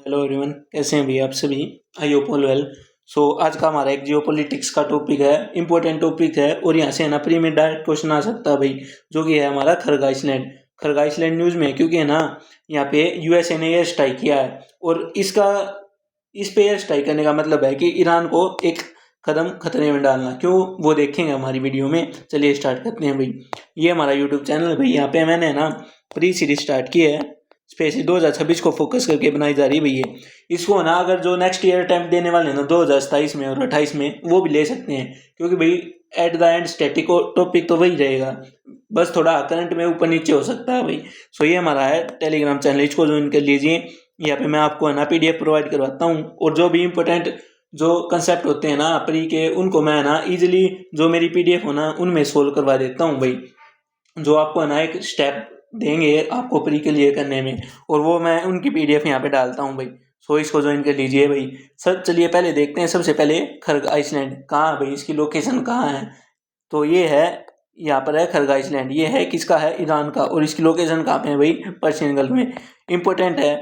Hello everyone, कैसे हैं भैया आप सभी। I hope all well. आज का हमारा एक जियोपॉलिटिक्स का टॉपिक है, इम्पोर्टेंट टॉपिक है और यहाँ से है ना प्री में डायरेक्ट क्वेश्चन आ सकता है भाई, जो कि है हमारा Kharag Iceland. Kharag Iceland news में, क्योंकि है ना यहाँ पे यूएसए ने एयर स्ट्राइक किया है और इस पे एयर स्ट्राइक करने का मतलब है कि ईरान को एक कदम खतरे में डालना। क्यों, वो देखेंगे हमारी वीडियो में। चलिए स्टार्ट करते हैं भाई। ये हमारा यूट्यूब चैनल है भाई, यहाँ पे मैंने है ना प्री सीरीज स्टार्ट की है, स्पेशली 2026 को फोकस करके बनाई जा रही है भैया। इसको ना अगर जो नेक्स्ट ईयर अटेम्प्ट देने वाले हैं ना 2027 में और 28 में, वो भी ले सकते हैं, क्योंकि भाई at the end static topic तो वही रहेगा, बस थोड़ा करंट में ऊपर नीचे हो सकता है भाई। ये हमारा है टेलीग्राम चैनल, इसको ज्वाइन कर लीजिए। यहाँ पे मैं आपको है ना PDF प्रोवाइड करवाता हूँ और जो भी इम्पोर्टेंट जो कंसेप्ट होते हैं ना प्री के, उनको मैं ना ईजिली जो मेरी PDF हो ना उनमें सोल्व करवा देता हूँ भाई, जो आपको है ना एक स्टेप देंगे आपको प्री के लिए करने में, और वो मैं उनकी PDF यहाँ पे डालता हूँ भाई। इसको ज्वाइन कर लीजिए भाई। सर चलिए पहले देखते हैं, सबसे पहले खरग आइसलैंड कहाँ है भाई, इसकी लोकेशन कहाँ है। तो ये है, यहाँ पर है खरग आइसलैंड। ये है किसका है, ईरान का। और इसकी लोकेशन कहाँ पे है भाई, पर्शियन गल्फ में। इंपॉर्टेंट है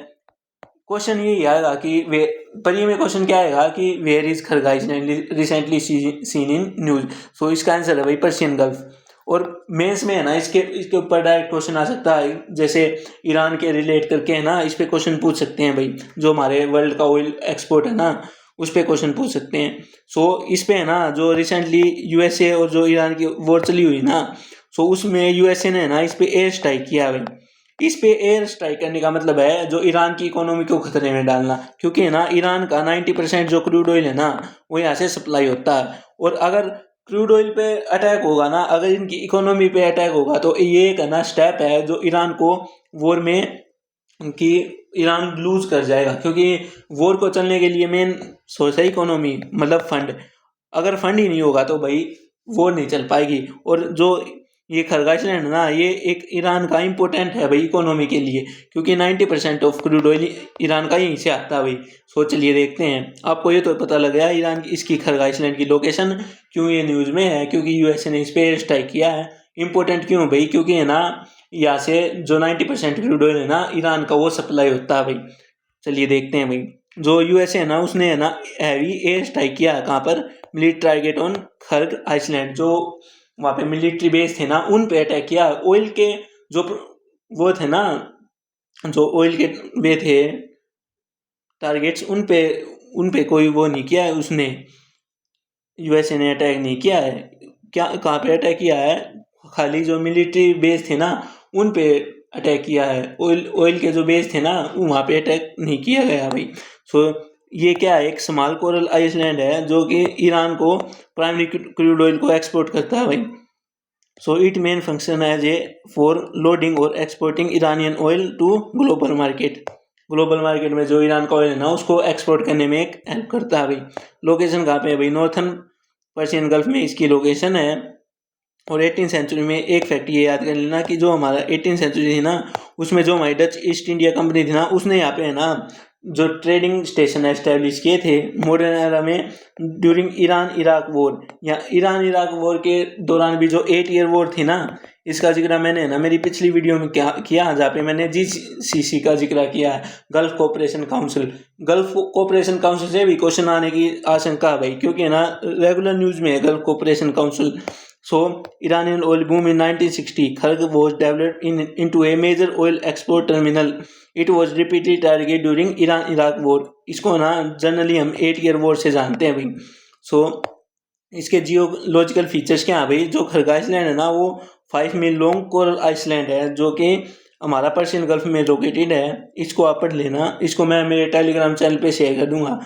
क्वेश्चन, यही आएगा कि वे प्री में क्वेश्चन क्या आएगा कि where is Kharg Island recently seen in news. इसका आंसर है भाई पर्शियन गल्फ। और मेंस में है ना इसके ऊपर डायरेक्ट क्वेश्चन आ सकता है, जैसे ईरान के रिलेट करके है ना इस पे क्वेश्चन पूछ सकते हैं भाई। जो हमारे वर्ल्ड का ऑयल एक्सपोर्ट है ना, उस पे क्वेश्चन पूछ सकते हैं। इस पे है ना जो रिसेंटली यूएसए और जो ईरान की वॉर चली हुई ना, उसमें यूएसए ने ना इस पे एयर स्ट्राइक किया भाई। इस पे एयर स्ट्राइक करने का मतलब है जो ईरान की इकोनॉमी को खतरे में डालना, क्योंकि है ना ईरान का 90% जो क्रूड ऑयल है ना वो यहाँ से सप्लाई होता है। और अगर क्रूड ऑयल पे अटैक होगा ना, अगर इनकी इकोनॉमी पे अटैक होगा, तो ये एक है ना स्टेप है जो ईरान को वॉर में कि ईरान लूज कर जाएगा, क्योंकि वॉर को चलने के लिए मेन सोर्स है इकोनॉमी, मतलब फंड। अगर फंड ही नहीं होगा तो भाई वॉर नहीं चल पाएगी। और जो ये खरग आइसलैंड है ना, ये एक ईरान का इम्पोर्टेंट है भाई इकोनॉमी के लिए, क्योंकि 90% ऑफ क्रूड ऑयल ईरान का यहीं से आता है भाई। चलिए देखते हैं। आपको ये तो पता लग गया ईरान की इसकी खरग आइसलैंड की लोकेशन क्यों ये न्यूज़ में है, क्योंकि यूएसए ने इस पर एयर स्ट्राइक किया है। इम्पोर्टेंट क्यों भाई, क्योंकि है ना यहाँ से जो 90% क्रूड ऑयल है ना ईरान का, वो सप्लाई होता है भाई। चलिए देखते हैं भाई। जो यूएसए है ना उसने है ना हैवी एयर स्ट्राइक किया है, कहाँ पर, military target on Kharag Iceland. जो वहाँ पे मिलिट्री बेस थे ना उन पे अटैक किया। ऑयल के जो वो थे ना, जो ऑयल के वे थे टारगेट्स, उन पे कोई वो नहीं किया है उसने, यूएसए ने अटैक नहीं किया है। क्या कहाँ पे अटैक किया है, खाली जो मिलिट्री बेस थे ना उन पे अटैक किया है। ऑयल के जो बेस थे ना वहाँ पे अटैक नहीं किया गया भाई। ये क्या है, एक स्मॉल कोरल आइसलैंड है जो कि ईरान को प्राइमरी क्रूड ऑयल को एक्सपोर्ट करता है भाई। It main function as a for loading और exporting Iranian oil to global market. Global market में जो ईरान का ऑयल है ना उसको एक्सपोर्ट करने में एक हेल्प करता है भाई। लोकेशन कहाँ पे है भाई, नॉर्थन पर्शियन गल्फ में इसकी लोकेशन है। और 18th सेंचुरी में एक फैक्ट ये याद कर लेना कि जो हमारा 18th सेंचुरी थी ना, उसमें जो हमारी डच ईस्ट इंडिया कंपनी थी ना, उसने यहाँ पे है ना जो ट्रेडिंग स्टेशन एस्टेब्लिश किए थे मॉडर्न एरा में ड्यूरिंग ईरान इराक वॉर। या ईरान इराक वॉर के दौरान भी जो 8 ईयर वॉर थी ना, इसका जिक्र मैंने ना मेरी पिछली वीडियो में किया जहाँ पे मैंने GCC का जिक्र किया है, gulf cooperation council. Gulf cooperation council से भी क्वेश्चन आने की आशंका है भाई, क्योंकि है ना रेगुलर न्यूज में है gulf cooperation council. Iranian oil boom in 1960, Kharg was developed into a major oil export terminal. It was repeatedly targeted during Iran-Iraq war. इसको ना जनरली हम 8 ईयर वॉर से जानते हैं भाई। इसके जियोलॉजिकल फीचर्स क्या है भाई, जो खरग आइसलैंड है ना वो 5 मील लॉन्ग कोरल आइसलैंड है, जो कि हमारा पर्शियन गल्फ में लोकेटेड है। इसको आप पढ़ लेना, इसको मैं मेरे टेलीग्राम चैनल पे शेयर कर दूंगा।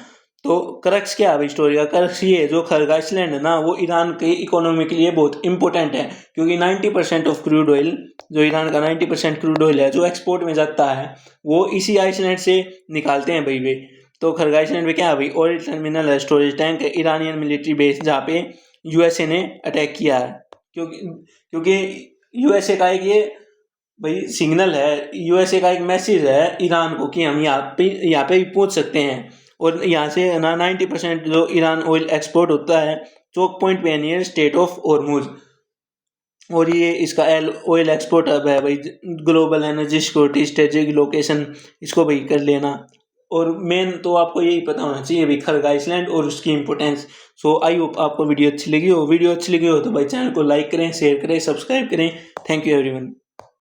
करक्स क्या है भाई स्टोरी का, करक्स ये जो खरग आइसलैंड है ना वो ईरान की इकोनॉमी के लिए बहुत इंपॉर्टेंट है, क्योंकि 90% ऑफ क्रूड ऑयल, जो ईरान का 90% क्रूड ऑयल है जो एक्सपोर्ट में जाता है, वो इसी आइसलैंड से निकालते हैं भाई वे। खरग आइसलैंड में क्या है भाई, ऑयल टर्मिनल है, स्टोरेज टैंक है, ईरानियन मिलिट्री बेस जहाँ पे यूएसए ने अटैक किया है। क्योंकि यूएसए का एक ये भाई सिग्नल है, यूएसए का एक मैसेज है ईरान को कि हम यहाँ पे पहुँच सकते हैं। और यहाँ से ना 90% जो ईरान ऑयल एक्सपोर्ट होता है चोक पॉइंट पे नियर स्टेट ऑफ हॉर्मुज। और ये इसका ऑयल एक्सपोर्ट हब है भाई, global energy security strategic location, इसको भाई कर लेना। और मेन तो आपको यही पता होना चाहिए भाई खरग आइसलैंड और उसकी इंपोर्टेंस। सो आई होप आपको वीडियो अच्छी लगी हो तो भाई चैनल को लाइक करें, शेयर करें, सब्सक्राइब करें। Thank you everyone.